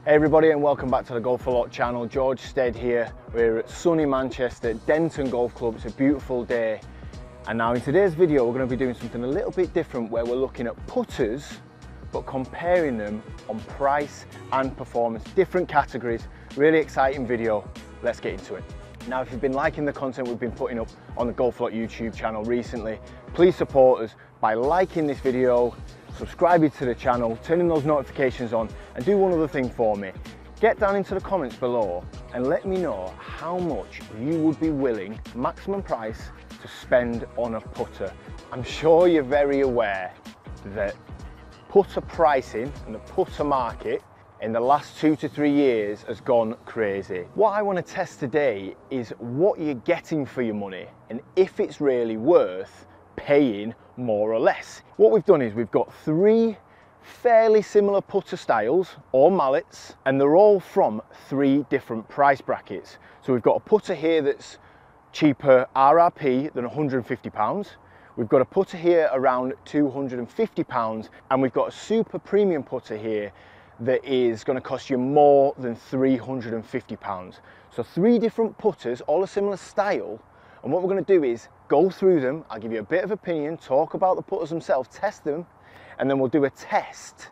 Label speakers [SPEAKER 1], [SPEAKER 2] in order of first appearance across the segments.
[SPEAKER 1] Hey everybody, and welcome back to the Golf A Lot channel. George Stead here. We're at sunny Manchester, Denton Golf Club. It's a beautiful day. And now in today's video, we're going to be doing something a little bit different where we're looking at putters, but comparing them on price and performance, different categories. Really exciting video. Let's get into it. Now, if you've been liking the content we've been putting up on the Golf A Lot YouTube channel recently, please support us by liking this video, subscribing to the channel, turning those notifications on, and do one other thing for me. Get down into the comments below and let me know how much you would be willing, maximum price, to spend on a putter. I'm sure you're very aware that putter pricing and the putter market in the last 2 to 3 years has gone crazy. What I want to test today is what you're getting for your money and if it's really worth paying more or less. What we've done is we've got 3 fairly similar putter styles or mallets, and they're all from 3 different price brackets. So we've got a putter here that's cheaper RRP than £150. We've got a putter here around £250, and we've got a super premium putter here that is going to cost you more than £350. So 3 different putters, all a similar style, and what we're going to do is go through them. I'll give you a bit of opinion, talk about the putters themselves, test them, and then we'll do a test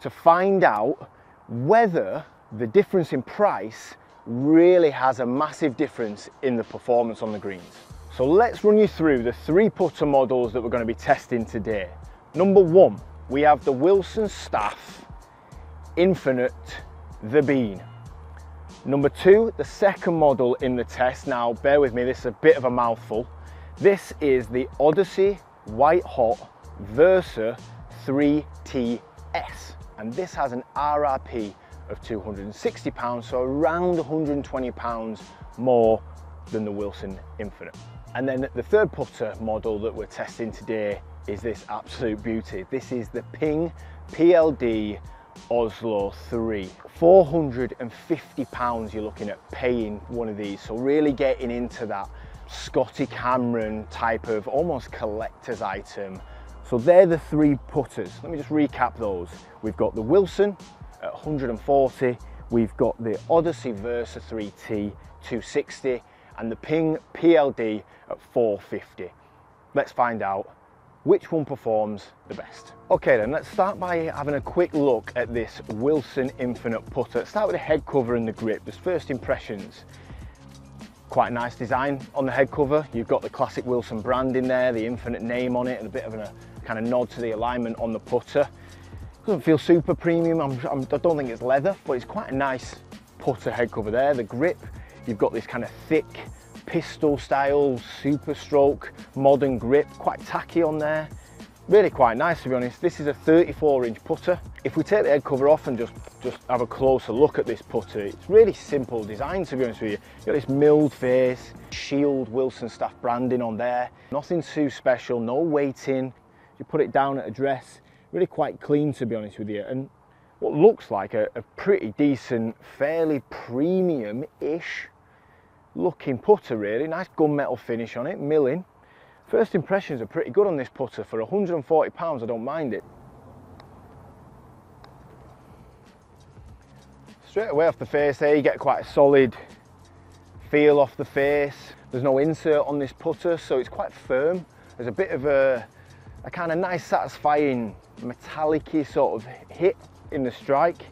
[SPEAKER 1] to find out whether the difference in price really has a massive difference in the performance on the greens. So let's run you through the 3 putter models that we're going to be testing today. Number 1, we have the Wilson Staff Infinite The Bean. Number 2, the second model in the test. Now bear with me, this is a bit of a mouthful. This is the Odyssey White Hot Versa 3TS, and this has an RRP of £260, so around £120 more than the Wilson Infinite. And then the third putter model that we're testing today is this absolute beauty. This is the Ping PLD Oslo 3. £450 you're looking at paying one of these, so really getting into that Scotty Cameron type of almost collector's item. So they're the 3 putters. Let me just recap those. We've got the Wilson at 140, we've got the Odyssey Versa 3T 260, and the Ping PLD at 450. Let's find out which one performs the best. Okay then, let's start by having a quick look at this Wilson Infinite putter. Let's start with the head cover and the grip. Just first impressions. Quite a nice design on the head cover. You've got the classic Wilson brand in there, the Infinite name on it, and a bit of a kind of nod to the alignment on the putter. Doesn't feel super premium. I don't think it's leather, but it's quite a nice putter head cover there. The grip, you've got this kind of thick pistol style, super stroke, modern grip, quite tacky on there. Really quite nice, to be honest. This is a 34-inch putter. If we take the head cover off and just have a closer look at this putter, it's really simple design, to be honest with you. You've got this milled face, Shield Wilson Staff branding on there. Nothing too special, no weighting. You put it down at address, really quite clean, to be honest with you. And what looks like a pretty decent, fairly premium-ish looking putter, really. Nice gunmetal finish on it, milling. First impressions are pretty good on this putter. For £140, I don't mind it. Straight away off the face there, you get quite a solid feel off the face. There's no insert on this putter, so it's quite firm. There's a bit of a kind of nice, satisfying, metallic-y sort of hit in the strike.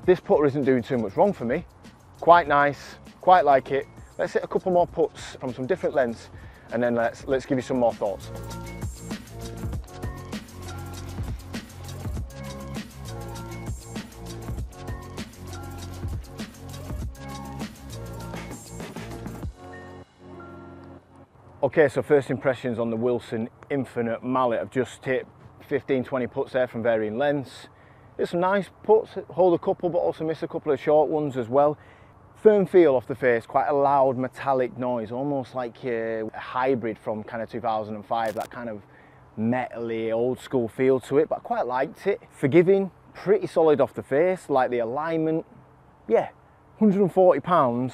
[SPEAKER 1] This putter isn't doing too much wrong for me. Quite nice, quite like it. Let's hit a couple more putts from some different lengths, and then let's give you some more thoughts. Okay, so first impressions on the Wilson Infinite mallet. I've just hit 15-20 putts there from varying lengths. There's some nice putts, hold a couple but also miss a couple of short ones as well. Firm feel off the face, quite a loud metallic noise, almost like a hybrid from kind of 2005, that kind of metally old school feel to it, but I quite liked it. Forgiving, pretty solid off the face, like the alignment. Yeah, £140,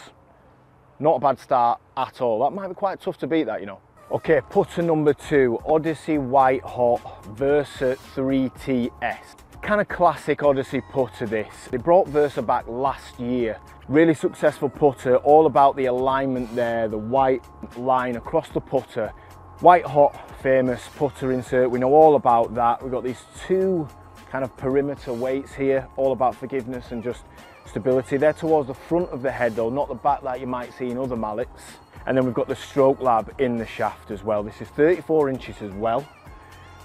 [SPEAKER 1] not a bad start at all. That might be quite tough to beat that, you know. Okay, putter number 2, Odyssey White Hot Versa 3TS. kind of classic Odyssey putter this. They brought Versa back last year. Really successful putter, all about the alignment there, the white line across the putter. White Hot, famous putter insert, we know all about that. We've got these two kind of perimeter weights here, all about forgiveness and just stability. They're towards the front of the head though, not the back that you might see in other mallets. And then we've got the Stroke Lab in the shaft as well. This is 34 inches as well.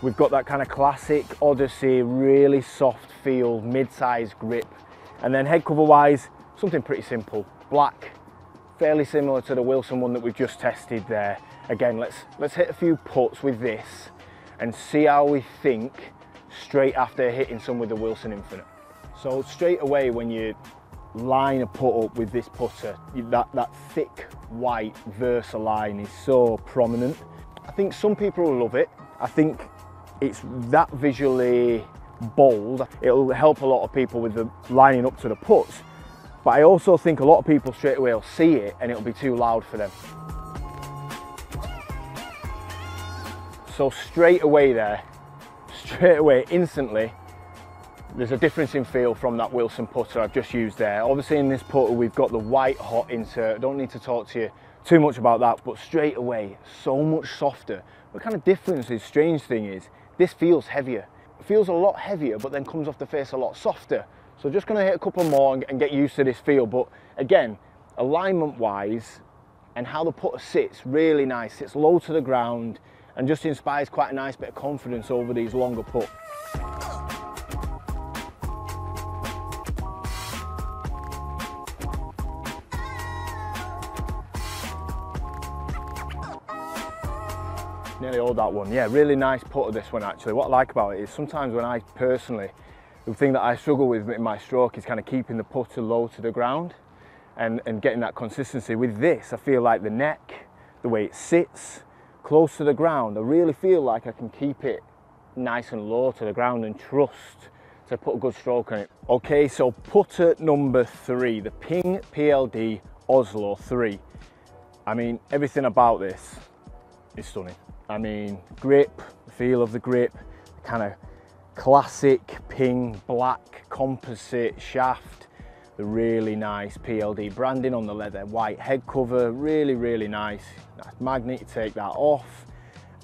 [SPEAKER 1] We've got that kind of classic Odyssey, really soft feel, mid-size grip. And then head cover wise, something pretty simple, black, fairly similar to the Wilson one that we've just tested there. Again, let's hit a few putts with this and see how we think straight after hitting some with the Wilson Infinite. So straight away when you line a putt up with this putter, that thick white Versa line is so prominent. I think some people will love it. I think it's that visually bold. It'll help a lot of people with the lining up to the putts. But I also think a lot of people straight away will see it and it'll be too loud for them. So straight away, instantly, there's a difference in feel from that Wilson putter I've just used there. Obviously in this putter we've got the White Hot insert. I don't need to talk to you too much about that, but straight away, so much softer. The kind of difference is, strange thing is, this feels heavier. It feels a lot heavier, but then comes off the face a lot softer. So just gonna hit a couple more and get used to this feel. But again, alignment wise and how the putter sits, really nice. Sits low to the ground and just inspires quite a nice bit of confidence over these longer putts. Nearly hold that one. Yeah, really nice putter this one actually. What I like about it is sometimes when I personally, the thing that I struggle with in my stroke is kind of keeping the putter low to the ground and getting that consistency. With this, I feel like the neck, the way it sits, close to the ground, I really feel like I can keep it nice and low to the ground and trust to put a good stroke on it. Okay, so putter number 3, the Ping PLD Oslo 3. I mean, everything about this is stunning. I mean, grip, the feel of the grip, kind of classic Ping black composite shaft, the really nice PLD branding on the leather white head cover, really nice. Nice magnet to take that off,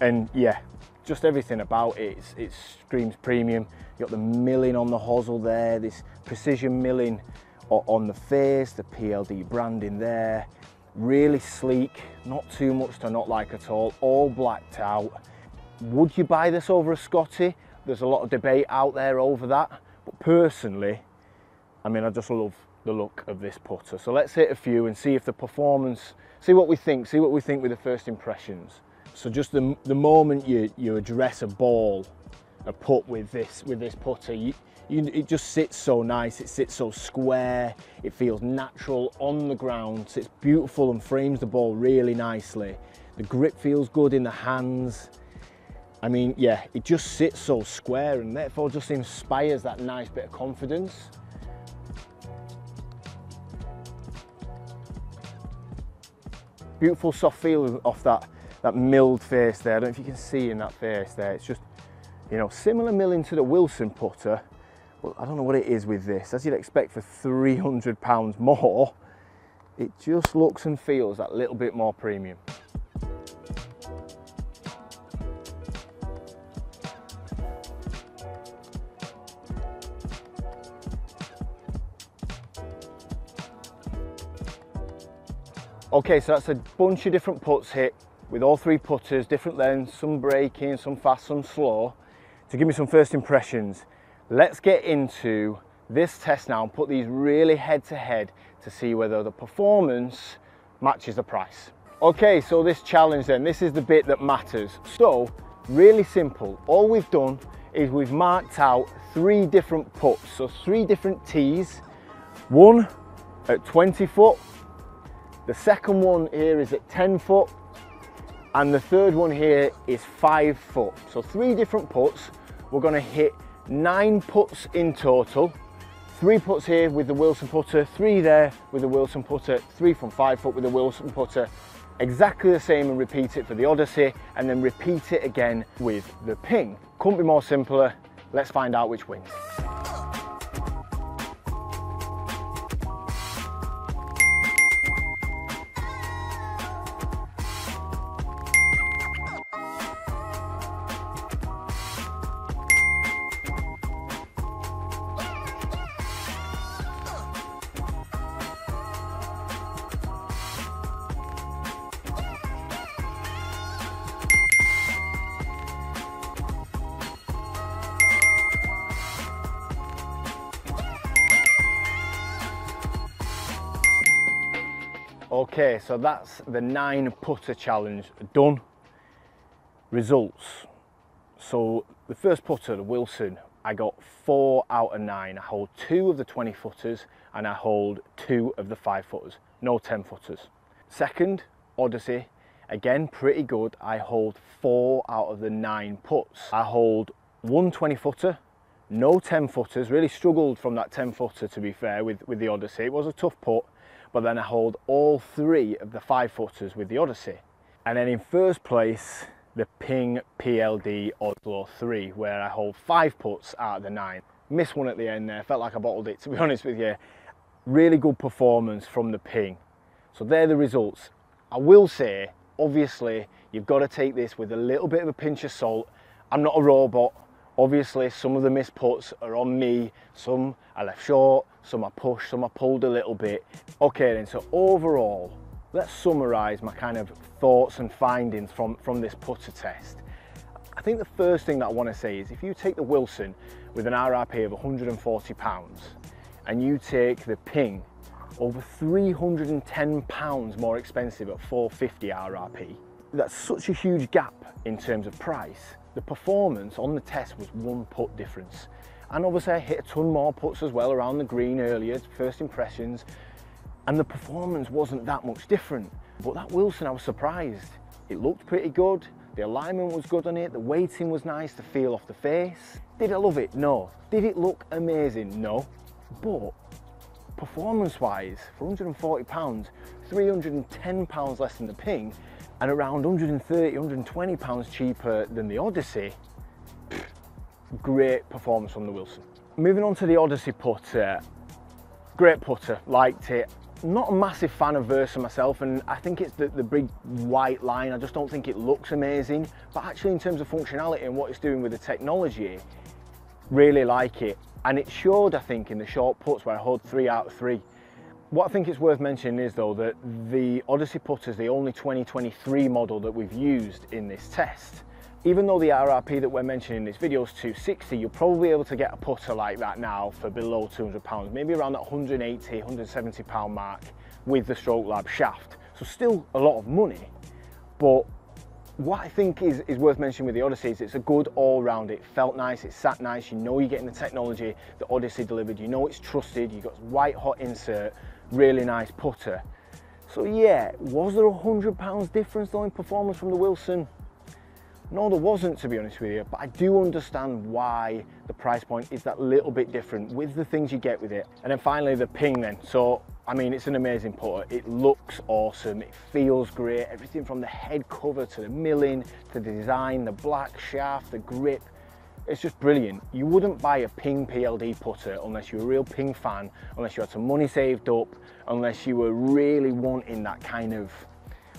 [SPEAKER 1] and yeah, just everything about it, it screams premium. You got the milling on the hosel there, this precision milling on the face, the PLD branding there. Really sleek, not too much to not like at all blacked out. Would you buy this over a Scotty? There's a lot of debate out there over that, but personally, I mean, I just love the look of this putter. So let's hit a few and see if the performance, see what we think with the first impressions. So just the moment you address a ball, a putt with this putter, it just sits so nice, it sits so square, it feels natural on the ground, sits beautiful and frames the ball really nicely. The grip feels good in the hands. I mean, yeah, it just sits so square and therefore just inspires that nice bit of confidence. Beautiful soft feel off that milled face there. I don't know if you can see in that face there. It's just, you know, similar milling to the Wilson putter. But I don't know what it is with this. As you'd expect for £300 more, it just looks and feels that little bit more premium. Okay, so that's a bunch of different putts hit with all 3 putters, different lengths, some braking, some fast, some slow. To give me some first impressions, let's get into this test now and put these really head to head to see whether the performance matches the price. Okay, so this challenge then, this is the bit that matters. So, really simple. All we've done is we've marked out 3 different putts, so 3 different tees, one at 20 foot, the second one here is at 10 foot, and the third one here is 5 foot. So 3 different putts. We're gonna hit 9 putts in total. 3 putts here with the Wilson putter, 3 there with the Wilson putter, 3 from 5 foot with the Wilson putter. Exactly the same, and repeat it for the Odyssey, and then repeat it again with the Ping. Couldn't be more simpler. Let's find out which wins. Okay, so that's the 9 putter challenge done. Results. So the first putter, the Wilson, I got 4 out of 9. I hold 2 of the 20 footers and I hold 2 of the 5 footers, no 10 footers. Second, Odyssey, again pretty good. I hold 4 out of the 9 putts. I hold 1 20 footer, no 10 footers. Really struggled from that 10 footer, to be fair, with the Odyssey. It was a tough putt, but then I hold all 3 of the 5 footers with the Odyssey. And then in first place, the Ping PLD Oslo 3, where I hold 5 putts out of the 9. Missed one at the end there, felt like I bottled it, to be honest with you. Really good performance from the Ping. So they're the results. I will say, obviously, you've got to take this with a little bit of a pinch of salt. I'm not a robot. Obviously, some of the missed putts are on me. Some I left short, some I pushed, some I pulled a little bit. Okay then, so overall, let's summarise my kind of thoughts and findings from this putter test. I think the first thing that I want to say is if you take the Wilson with an RRP of £140 and you take the Ping over £310 more expensive at 450 RRP, that's such a huge gap in terms of price. The performance on the test was 1 putt difference. And obviously I hit a ton more putts as well around the green earlier, first impressions, and the performance wasn't that much different. But that Wilson, I was surprised. It looked pretty good, the alignment was good on it, the weighting was nice, the feel off the face. Did I love it? No. Did it look amazing? No. But performance-wise, for £140, £310 less than the Ping, and around £130, £120 cheaper than the Odyssey, great performance from the Wilson. Moving on to the Odyssey putter, great putter, liked it. Not a massive fan of Versa myself, and I think it's the big white line. I just don't think it looks amazing, but actually in terms of functionality and what it's doing with the technology, really like it. And it showed, I think, in the short putts where I hold 3 out of 3. What I think it's worth mentioning is though that the Odyssey putter is the only 2023 model that we've used in this test. Even though the RRP that we're mentioning in this video is £260, you'll probably be able to get a putter like that now for below £200, maybe around that £180, £170 mark with the Stroke Lab shaft. So still a lot of money, but what I think is worth mentioning with the Odyssey is it's a good all-round. It felt nice, it sat nice, you know you're getting the technology that Odyssey delivered, you know it's trusted, you've got white hot insert, really nice putter. So yeah, was there £100 difference though in performance from the Wilson? No, there wasn't, to be honest with you, but I do understand why the price point is that little bit different with the things you get with it. And then finally the Ping then. So, I mean, it's an amazing putter. It looks awesome, it feels great, everything from the head cover to the milling, to the design, the black shaft, the grip. It's just brilliant. You wouldn't buy a Ping PLD putter unless you're a real Ping fan, unless you had some money saved up, unless you were really wanting that kind of,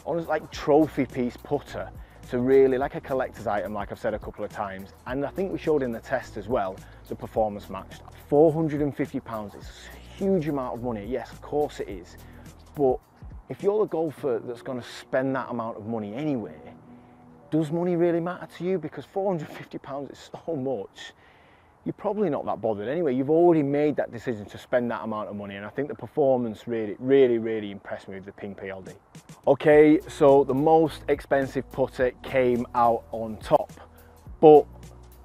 [SPEAKER 1] almost like trophy piece putter. To really, like a collector's item, like I've said a couple of times. And I think we showed in the test as well, the performance matched. £450 is a huge amount of money. Yes, of course it is. But if you're a golfer that's going to spend that amount of money anyway, does money really matter to you? Because £450 is so much. You're probably not that bothered anyway. You've already made that decision to spend that amount of money, and I think the performance really impressed me with the Ping PLD. Okay, so the most expensive putter came out on top, but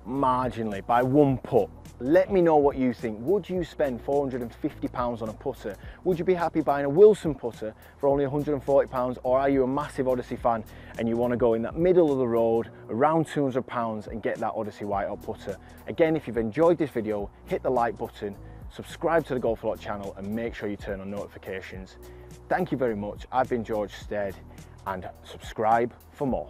[SPEAKER 1] marginally, by 1 putt. Let me know what you think. Would you spend £450 on a putter? Would you be happy buying a Wilson putter for only £140, or are you a massive Odyssey fan and you want to go in that middle of the road around £200 and get that Odyssey white hot putter? Again, if you've enjoyed this video, hit the like button, subscribe to the Golf A Lot channel, and make sure you turn on notifications. Thank you very much. I've been George Stead, and subscribe for more.